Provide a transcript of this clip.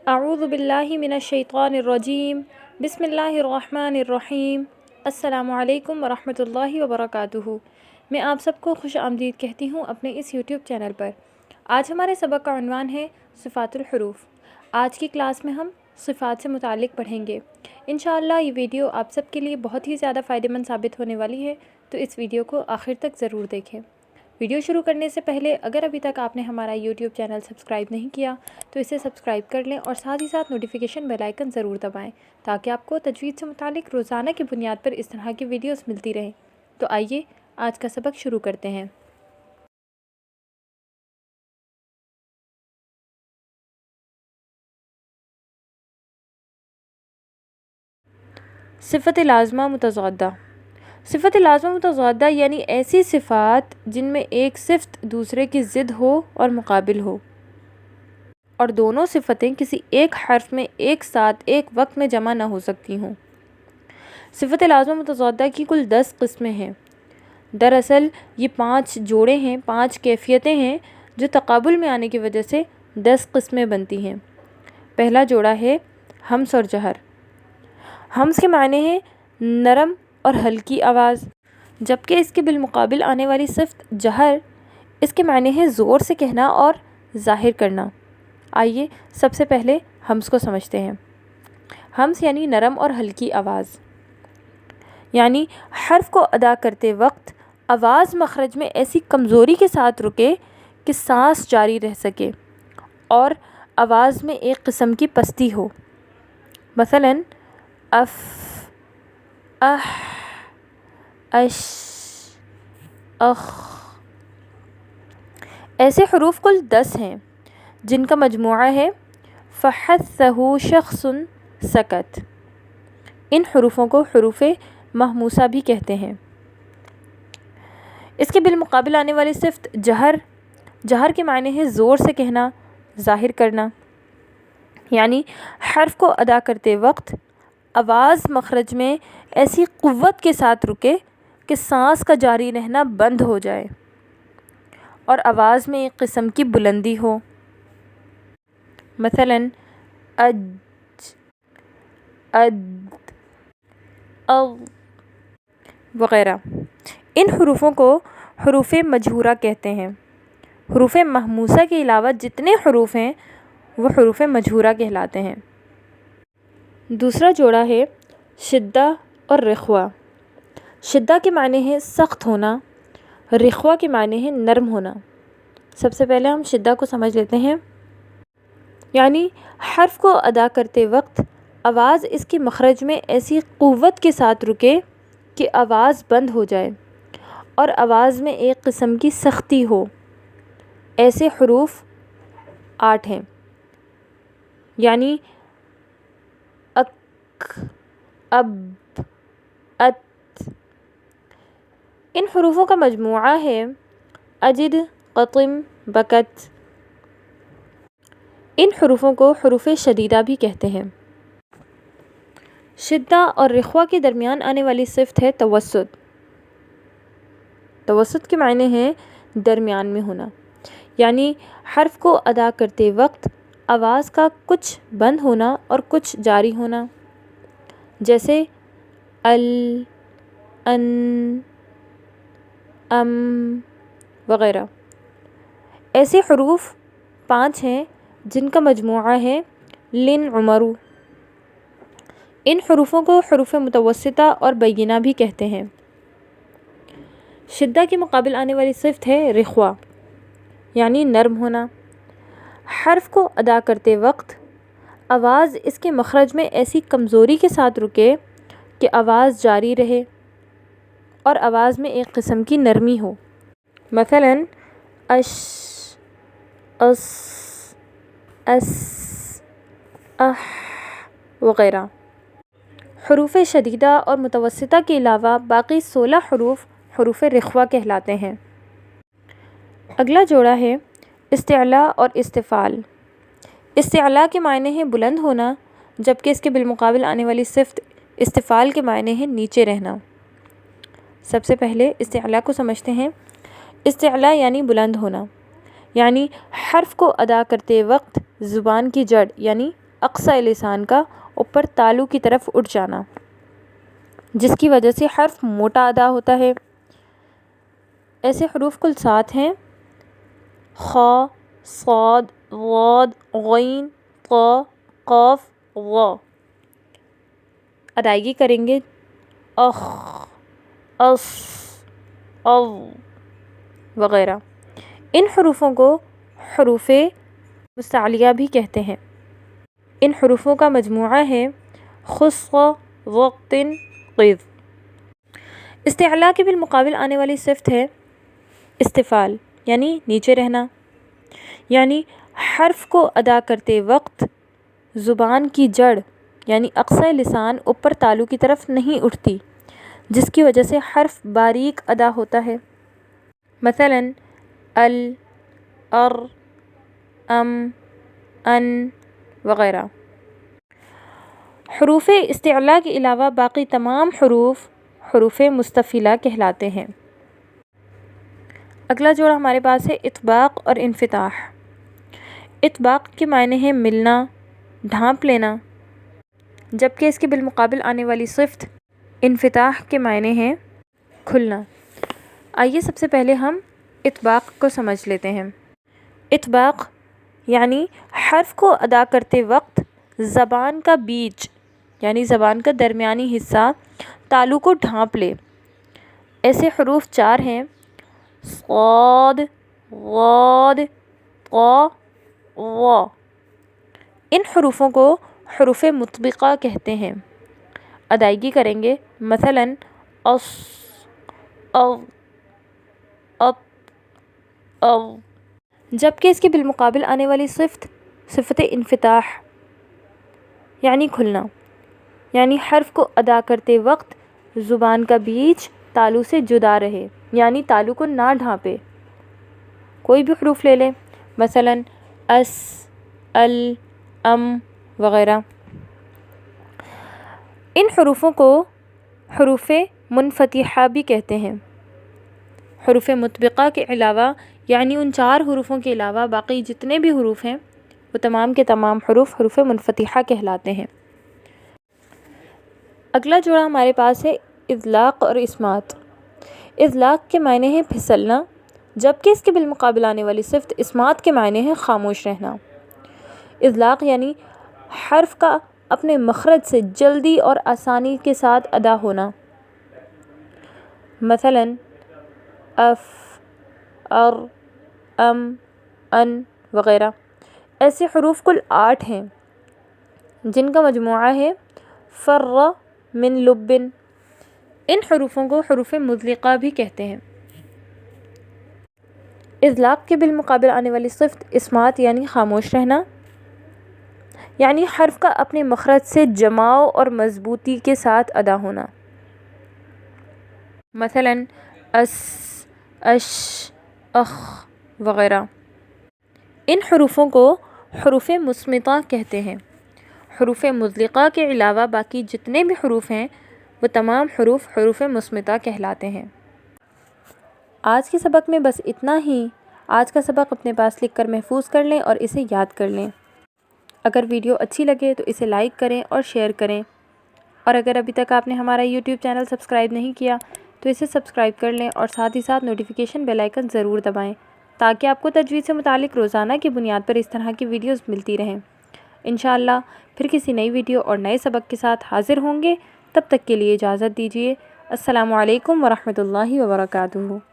اعوذ باللہ من الشیطان الرجیم بسم اللہ الرحمن الرحیم السلام علیکم ورحمۃ اللہ وبرکاتہ۔ میں آپ سب کو خوش آمدید کہتی ہوں اپنے اس یوٹیوب چینل پر۔ آج ہمارے سبق کا عنوان ہے صفات الحروف۔ آج کی کلاس میں ہم صفات سے متعلق پڑھیں گے۔ انشاءاللہ یہ ویڈیو آپ سب کے لیے بہت ہی زیادہ فائدہ مند ثابت ہونے والی ہے، تو اس ویڈیو کو آخر تک ضرور دیکھیں۔ ویڈیو شروع کرنے سے پہلے اگر ابھی تک آپ نے ہمارا یوٹیوب چینل سبسکرائب نہیں کیا تو اسے سبسکرائب کر لیں اور ساتھ ہی ساتھ نوٹیفیکیشن بیل آئیکن ضرور دبائیں تاکہ آپ کو تجوید سے متعلق روزانہ کی بنیاد پر اس طرح کی ویڈیوز ملتی رہیں۔ تو آئیے آج کا سبق شروع کرتے ہیں۔ صفت لازمہ متضادہ۔ صفت لازمہ متضادہ یعنی ایسی صفات جن میں ایک صفت دوسرے کی ضد ہو اور مقابل ہو، اور دونوں صفتیں کسی ایک حرف میں ایک ساتھ ایک وقت میں جمع نہ ہو سکتی ہوں۔ صفت لازمہ متضادہ کی کل 10 قسمیں ہیں۔ دراصل یہ 5 جوڑے ہیں، 5 کیفیتیں ہیں جو تقابل میں آنے کی وجہ سے 10 قسمیں بنتی ہیں۔ پہلا جوڑا ہے ہمس اور جہر۔ ہمس کے معنی ہے نرم اور ہلکی آواز، جبکہ اس کے بالمقابل آنے والی صفت جہر، اس کے معنی ہے زور سے کہنا اور ظاہر کرنا۔ آئیے سب سے پہلے ہمس کو سمجھتے ہیں۔ ہمس یعنی نرم اور ہلکی آواز، یعنی حرف کو ادا کرتے وقت آواز مخرج میں ایسی کمزوری کے ساتھ رکے کہ سانس جاری رہ سکے اور آواز میں ایک قسم کی پستی ہو، مثلاً اف، اح، اش، اخ۔ ایسے حروف کل 10 ہیں جن کا مجموعہ ہے فحثہ شخص سکت۔ ان حروفوں کو حروف مہموسہ بھی کہتے ہیں۔ اس کے بالمقابل آنے والی صفت جہر، جہر کے معنی ہے زور سے کہنا، ظاہر کرنا، یعنی حرف کو ادا کرتے وقت آواز مخرج میں ایسی قوت کے ساتھ رکے کہ سانس کا جاری رہنا بند ہو جائے اور آواز میں ایک قسم کی بلندی ہو، مثلاً اج، اد، اغ وغیرہ۔ ان حروفوں کو حروف مجہورہ کہتے ہیں۔ حروف مہموسہ کے علاوہ جتنے حروف ہیں وہ حروف مجہورہ کہلاتے ہیں۔ دوسرا جوڑا ہے شدہ اور رخوہ۔ شدہ کے معنی ہے سخت ہونا، رخوہ کے معنی ہے نرم ہونا۔ سب سے پہلے ہم شدہ کو سمجھ لیتے ہیں، یعنی حرف کو ادا کرتے وقت آواز اس کے مخرج میں ایسی قوت کے ساتھ رکے کہ آواز بند ہو جائے اور آواز میں ایک قسم کی سختی ہو۔ ایسے حروف 8 ہیں، یعنی اک، اب، ات۔ ان حروفوں کا مجموعہ ہے اجد، قطم، بکت۔ ان حروفوں کو حروف شدیدہ بھی کہتے ہیں۔ شدہ اور رخوہ کے درمیان آنے والی صفت ہے توسط۔ توسط کے معنی ہے درمیان میں ہونا، یعنی حرف کو ادا کرتے وقت آواز کا کچھ بند ہونا اور کچھ جاری ہونا، جیسے ال، ان، ام وغیرہ۔ ایسے حروف 5 ہیں جن کا مجموعہ ہے لن، عمرو۔ ان حروفوں کو حروف متوسطہ اور بینہ بھی کہتے ہیں۔ شدہ کے مقابل آنے والی صفت ہے رخوہ، یعنی نرم ہونا۔ حرف کو ادا کرتے وقت آواز اس کے مخرج میں ایسی کمزوری کے ساتھ رکے کہ آواز جاری رہے اور آواز میں ایک قسم کی نرمی ہو، مثلاً اش، اس، اس، اح وغیرہ۔ حروف شدیدہ اور متوسطہ کے علاوہ باقی 16 حروف حروف رخوہ کہلاتے ہیں۔ اگلا جوڑا ہے استعلاء اور استفال۔ استعلاء کے معنی ہے بلند ہونا، جبکہ اس کے بالمقابل آنے والی صفت استفال کے معنی ہے نیچے رہنا۔ سب سے پہلے استعلاء کو سمجھتے ہیں۔ استعلاء یعنی بلند ہونا، یعنی حرف کو ادا کرتے وقت زبان کی جڑ یعنی اقصی لسان کا اوپر تالو کی طرف اٹھ جانا، جس کی وجہ سے حرف موٹا ادا ہوتا ہے۔ ایسے حروف کل 7 ہیں: خ، صاد، ضاد، غین، ط، قاف، ظ۔ ادائیگی کریں گے: اخ، اص، اض وغیرہ۔ ان حروفوں کو حروف مستعلیہ بھی کہتے ہیں۔ ان حروفوں کا مجموعہ ہے خص، وقت، قذ۔ استعلاء کے بالمقابل آنے والی صفت ہے استفال، یعنی نیچے رہنا، یعنی حرف کو ادا کرتے وقت زبان کی جڑ یعنی اقصی لسان اوپر تالو کی طرف نہیں اٹھتی، جس کی وجہ سے حرف باریک ادا ہوتا ہے۔ مثلاً ال، ار، ام، ان وغیرہ۔ حروف استعلاء کے علاوہ باقی تمام حروف حروف مستفیلہ کہلاتے ہیں۔ اگلا جوڑا ہمارے پاس ہے اطباق اور انفتاح۔ اطباق کے معنی ہے ملنا، ڈھانپ لینا، جبکہ اس کے بالمقابل آنے والی صفت انفتاح کے معنی ہے کھلنا۔ آئیے سب سے پہلے ہم اطباق کو سمجھ لیتے ہیں۔ اطباق یعنی حرف کو ادا کرتے وقت زبان کا بیچ یعنی زبان کا درمیانی حصہ تالو کو ڈھانپ لے۔ ایسے حروف 4 ہیں: صاد، ضاد، ط، ظ۔ ان حروفوں کو حروف مطبقہ کہتے ہیں۔ ادائیگی کریں گے: مثلاً اص، اض، اط، اض۔ جبکہ اس کے بالمقابل آنے والی صفت انفتاح یعنی کھلنا، یعنی حرف کو ادا کرتے وقت زبان کا بیچ تالو سے جدا رہے، یعنی تالو کو نہ ڈھانپے۔ کوئی بھی حروف لے لیں، مثلاً اس، ال، ام وغیرہ۔ ان حروفوں کو حروف منفتحہ بھی کہتے ہیں۔ حروف مطبقہ کے علاوہ یعنی ان 4 حروفوں کے علاوہ باقی جتنے بھی حروف ہیں وہ تمام کے تمام حروف حروف منفتحہ کہلاتے ہیں۔ اگلا جوڑا ہمارے پاس ہے اذلاق اور اسمات۔ اذلاق کے معنی ہے پھسلنا، جبکہ اس کے بالمقابل آنے والی صفت اسمات کے معنی ہے خاموش رہنا۔ اذلاق یعنی حرف کا اپنے مخرج سے جلدی اور آسانی کے ساتھ ادا ہونا۔ مثلاً اف، ار، ام، ان وغیرہ۔ ایسے حروف کل 8 ہیں جن کا مجموعہ ہے فر من لب۔ ان حروفوں کو حروف مزلقہ بھی کہتے ہیں۔ اذلاق کے بالمقابل آنے والی صفت اسمات یعنی خاموش رہنا، یعنی حرف کا اپنے مخرج سے جماؤ اور مضبوطی کے ساتھ ادا ہونا۔ مثلاً اس، اش، اخ وغیرہ۔ ان حروفوں کو حروف مصمتہ کہتے ہیں۔ حروف مزلقہ کے علاوہ باقی جتنے بھی حروف ہیں وہ تمام حروف حروف مصمتہ کہلاتے ہیں۔ آج کے سبق میں بس اتنا ہی۔ آج کا سبق اپنے پاس لکھ کر محفوظ کر لیں اور اسے یاد کر لیں۔ اگر ویڈیو اچھی لگے تو اسے لائک کریں اور شیئر کریں، اور اگر ابھی تک آپ نے ہمارا یوٹیوب چینل سبسکرائب نہیں کیا تو اسے سبسکرائب کر لیں اور ساتھ ہی ساتھ نوٹیفیکیشن بیل آئیکن ضرور دبائیں تاکہ آپ کو تجوید سے متعلق روزانہ کی بنیاد پر اس طرح کی ویڈیوز ملتی رہیں۔ انشاءاللہ پھر کسی نئی ویڈیو اور نئے سبق کے ساتھ حاضر ہوں گے۔ تب تک کے لیے اجازت دیجیے۔ السلام علیکم ورحمۃ اللہ وبرکاتہ۔